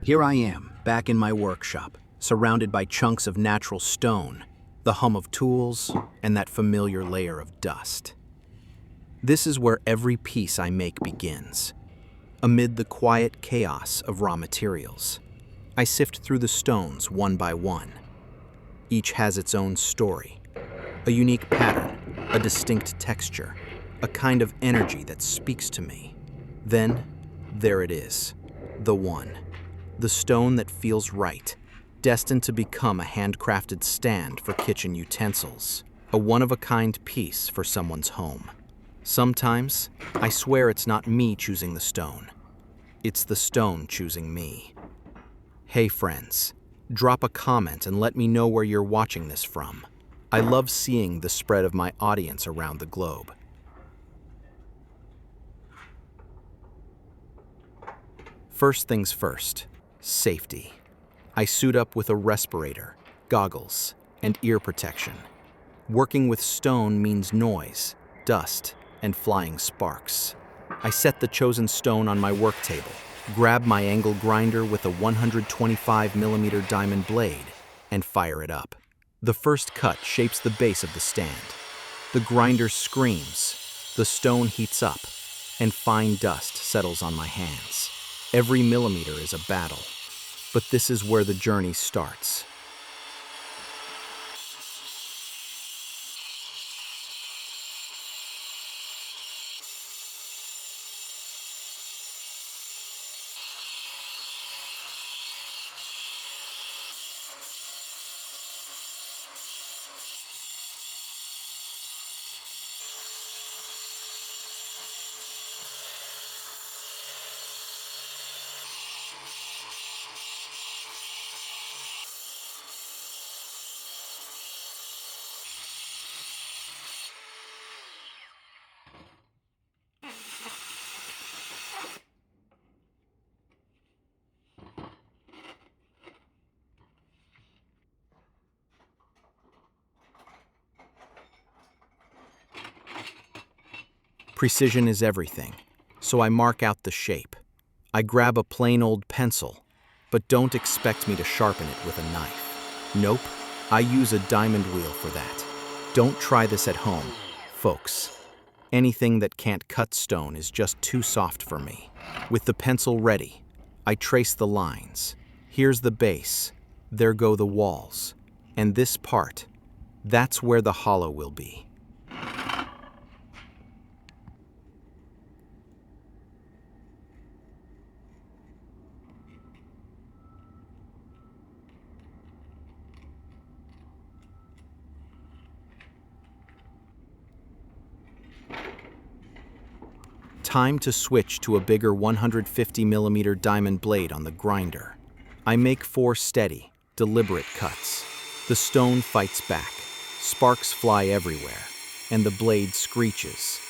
Here I am, back in my workshop, surrounded by chunks of natural stone, the hum of tools, and that familiar layer of dust. This is where every piece I make begins. Amid the quiet chaos of raw materials, I sift through the stones one by one. Each has its own story, a unique pattern, a distinct texture, a kind of energy that speaks to me. Then, there it is, the one. The stone that feels right, destined to become a handcrafted stand for kitchen utensils, a one-of-a-kind piece for someone's home. Sometimes, I swear it's not me choosing the stone. It's the stone choosing me. Hey friends, drop a comment and let me know where you're watching this from. I love seeing the spread of my audience around the globe. First things first. Safety. I suit up with a respirator, goggles, and ear protection. Working with stone means noise, dust, and flying sparks. I set the chosen stone on my work table, grab my angle grinder with a 125mm diamond blade, and fire it up. The first cut shapes the base of the stand. The grinder screams, the stone heats up, and fine dust settles on my hands. Every millimeter is a battle, but this is where the journey starts. Precision is everything, so I mark out the shape. I grab a plain old pencil, but don't expect me to sharpen it with a knife. Nope, I use a diamond wheel for that. Don't try this at home, folks. Anything that can't cut stone is just too soft for me. With the pencil ready, I trace the lines. Here's the base, there go the walls. And this part, that's where the hollow will be. Time to switch to a bigger 150mm diamond blade on the grinder. I make 4 steady, deliberate cuts. The stone fights back, sparks fly everywhere, and the blade screeches.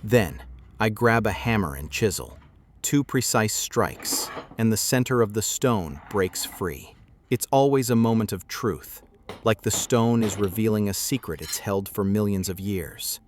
Then, I grab a hammer and chisel. 2 precise strikes, and the center of the stone breaks free. It's always a moment of truth, like the stone is revealing a secret it's held for millions of years.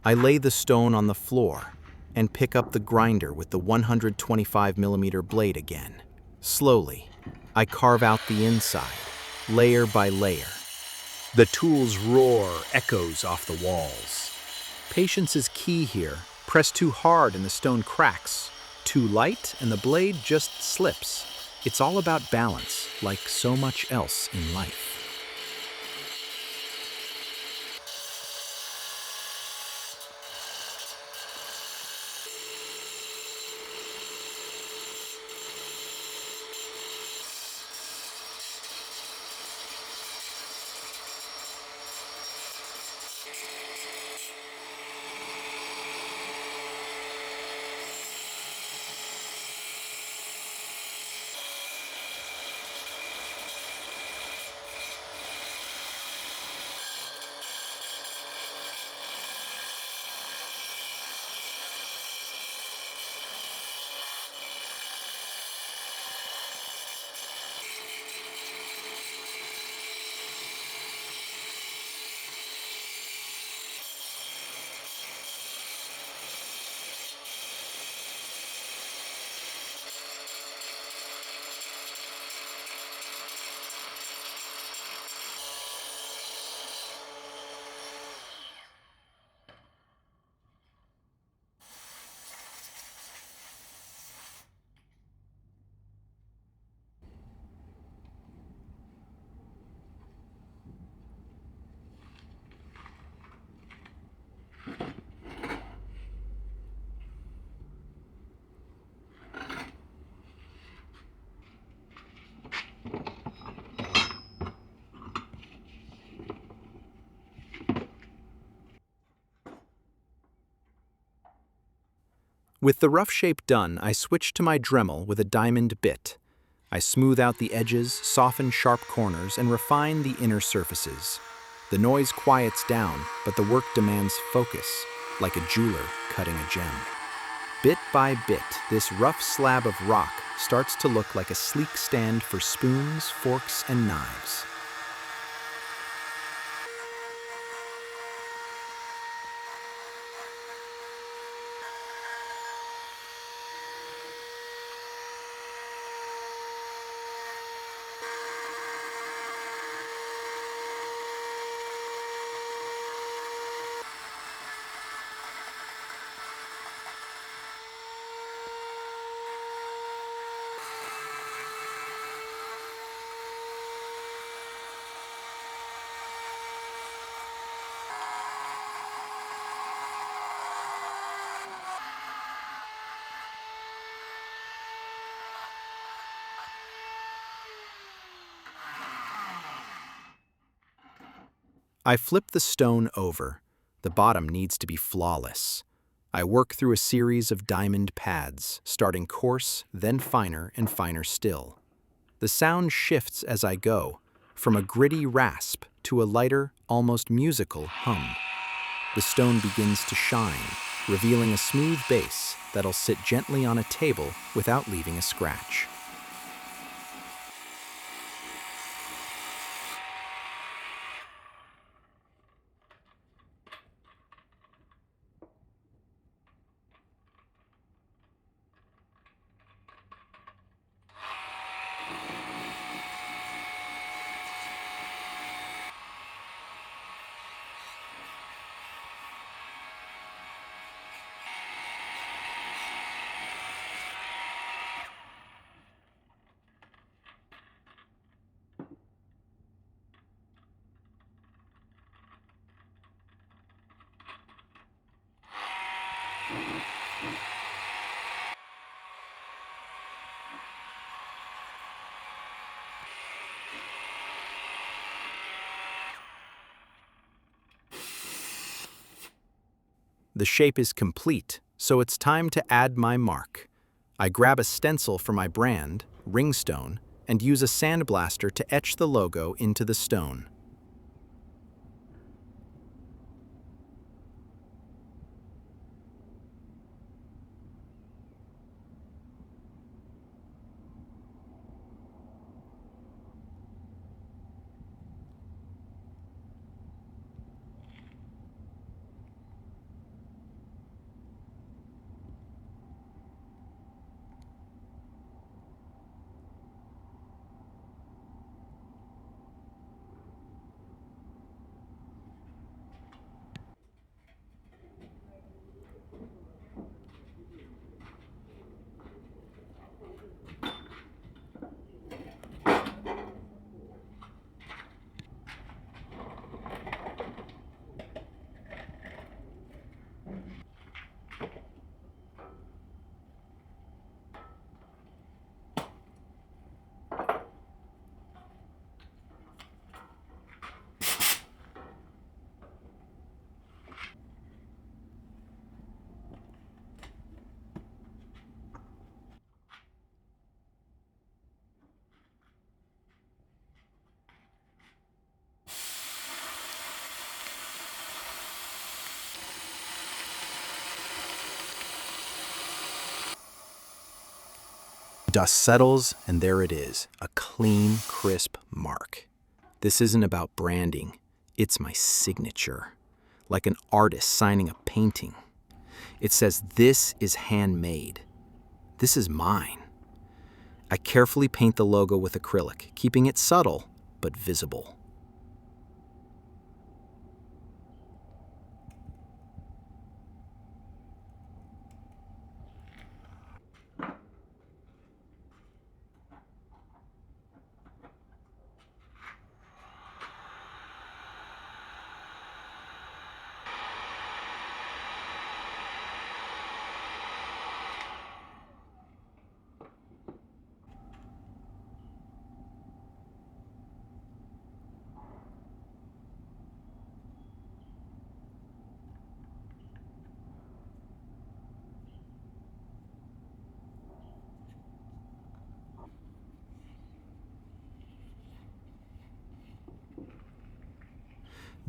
I lay the stone on the floor and pick up the grinder with the 125mm blade again. Slowly, I carve out the inside, layer by layer. The tool's roar echoes off the walls. Patience is key here. Press too hard and the stone cracks. Too light and the blade just slips. It's all about balance, like so much else in life. With the rough shape done, I switch to my Dremel with a diamond bit. I smooth out the edges, soften sharp corners, and refine the inner surfaces. The noise quiets down, but the work demands focus, like a jeweler cutting a gem. Bit by bit, this rough slab of rock starts to look like a sleek stand for spoons, forks, and knives. I flip the stone over. The bottom needs to be flawless. I work through a series of diamond pads, starting coarse, then finer and finer still. The sound shifts as I go, from a gritty rasp to a lighter, almost musical hum. The stone begins to shine, revealing a smooth base that'll sit gently on a table without leaving a scratch. The shape is complete, so it's time to add my mark. I grab a stencil for my brand, Ringstone, and use a sandblaster to etch the logo into the stone. dust settles, and there it is, a clean, crisp mark. This isn't about branding, it's my signature, like an artist signing a painting. It says, "This is handmade. This is mine." I carefully paint the logo with acrylic, keeping it subtle but visible.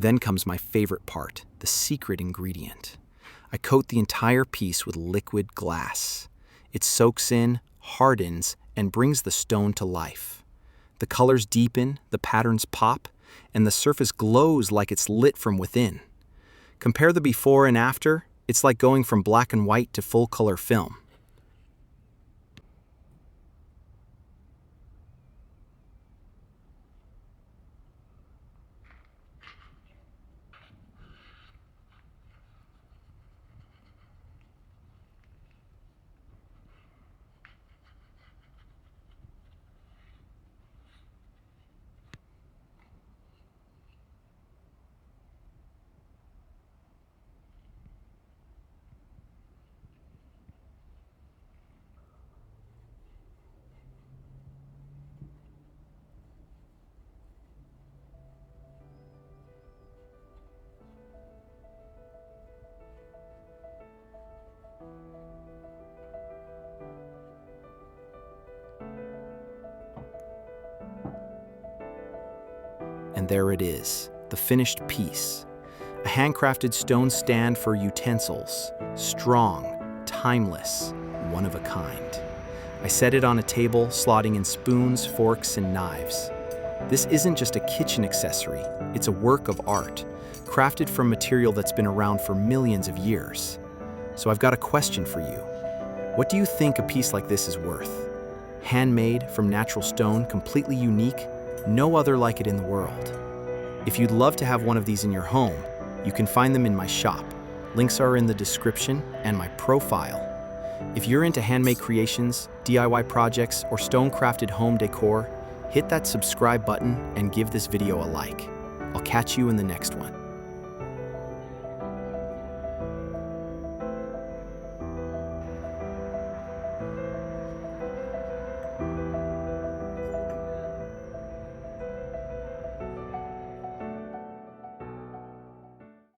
Then comes my favorite part, the secret ingredient. I coat the entire piece with liquid glass. It soaks in, hardens, and brings the stone to life. The colors deepen, the patterns pop, and the surface glows like it's lit from within. Compare the before and after, it's like going from black and white to full-color film. And there it is, the finished piece. A handcrafted stone stand for utensils, strong, timeless, one of a kind. I set it on a table, slotting in spoons, forks, and knives. This isn't just a kitchen accessory, it's a work of art, crafted from material that's been around for millions of years. So I've got a question for you. What do you think a piece like this is worth? Handmade from natural stone, completely unique, no other like it in the world. If you'd love to have one of these in your home, you can find them in my shop. Links are in the description and my profile. If you're into handmade creations, DIY projects, or stone-crafted home decor, hit that subscribe button and give this video a like. I'll catch you in the next one.